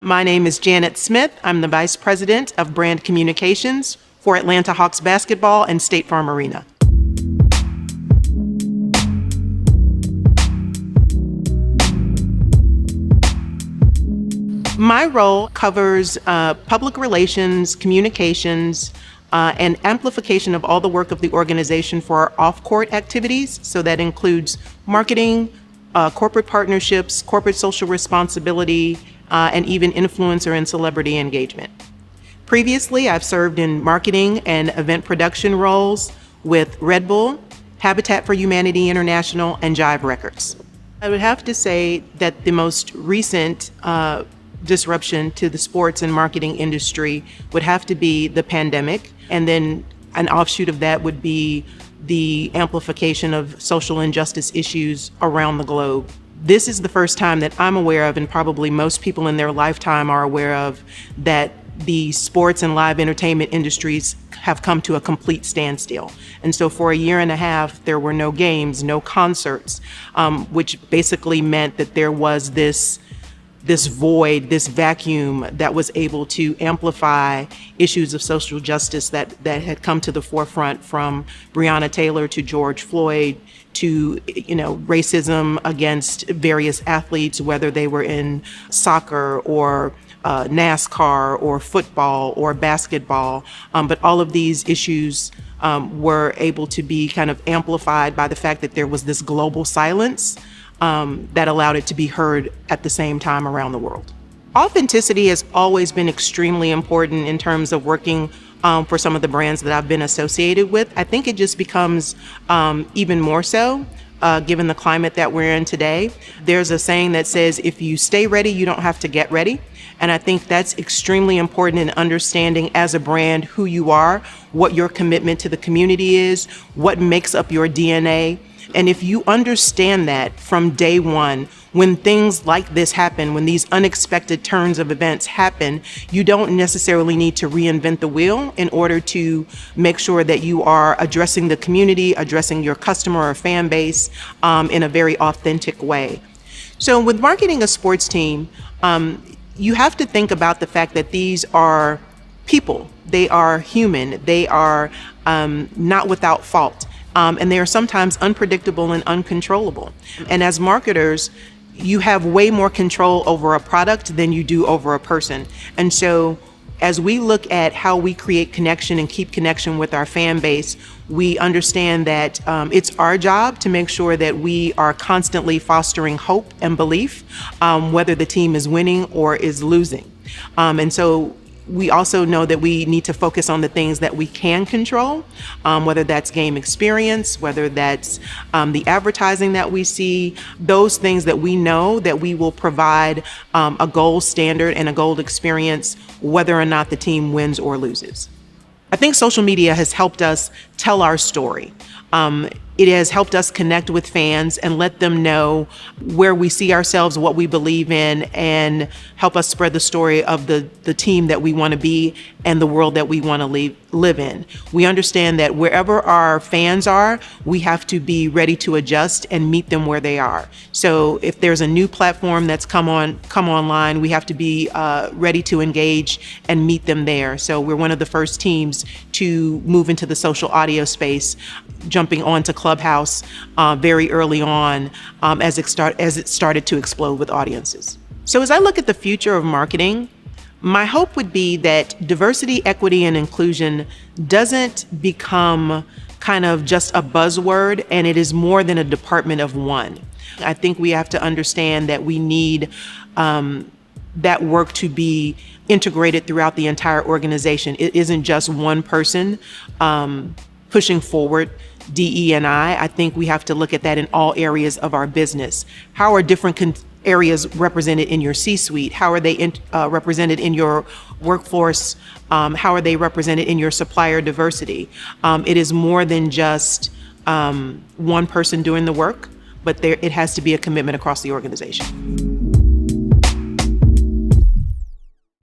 My name is Janet Smith. I'm the Vice President of Brand Communications for Atlanta Hawks Basketball and State Farm Arena. My role covers public relations, communications, and amplification of all the work of the organization for our off-court activities. So that includes marketing, corporate partnerships, corporate social responsibility, and even influencer and celebrity engagement. Previously, I've served in marketing and event production roles with Red Bull, Habitat for Humanity International, and Jive Records. I would have to say that the most recent disruption to the sports and marketing industry would have to be the pandemic, and then an offshoot of that would be the amplification of social injustice issues around the globe. This is the first time that I'm aware of, and probably most people in their lifetime are aware of, that the sports and live entertainment industries have come to a complete standstill. And so for a year and a half, there were no games, no concerts, which basically meant that there was this void, this vacuum that was able to amplify issues of social justice that had come to the forefront, from Breonna Taylor to George Floyd to, racism against various athletes, whether they were in soccer or NASCAR or football or basketball. But all of these issues were able to be kind of amplified by the fact that there was this global silence that allowed it to be heard at the same time around the world. Authenticity has always been extremely important in terms of working for some of the brands that I've been associated with. I think it just becomes even more so given the climate that we're in today. There's a saying that says, if you stay ready, you don't have to get ready. And I think that's extremely important in understanding as a brand who you are, what your commitment to the community is, what makes up your DNA. And if you understand that from day one, when things like this happen, when these unexpected turns of events happen, you don't necessarily need to reinvent the wheel in order to make sure that you are addressing the community, addressing your customer or fan base in a very authentic way. So with marketing a sports team, you have to think about the fact that these are people. They are human. They are not without fault. And they are sometimes unpredictable and uncontrollable. And as marketers, you have way more control over a product than you do over a person. And so as we look at how we create connection and keep connection with our fan base, we understand that it's our job to make sure that we are constantly fostering hope and belief, whether the team is winning or is losing. And so we also know that we need to focus on the things that we can control, whether that's game experience, whether that's the advertising that we see, those things that we know that we will provide a gold standard and a gold experience, whether or not the team wins or loses. I think social media has helped us tell our story. It has helped us connect with fans and let them know where we see ourselves, what we believe in, and help us spread the story of the team that we want to be and the world that we want to live in. We understand that wherever our fans are, we have to be ready to adjust and meet them where they are. So if there's a new platform that's come online, we have to be ready to engage and meet them there. So we're one of the first teams to move into the social audio space, jumping onto Clubhouse very early on as it started to explode with audiences. So as I look at the future of marketing, my hope would be that diversity, equity, and inclusion doesn't become kind of just a buzzword, and it is more than a department of one. I think we have to understand that we need that work to be integrated throughout the entire organization. It isn't just one person pushing forward DE&I. I think we have to look at that in all areas of our business. How are different areas represented in your C-suite? How are they represented in your workforce? How are they represented in your supplier diversity? It is more than just one person doing the work, but it has to be a commitment across the organization.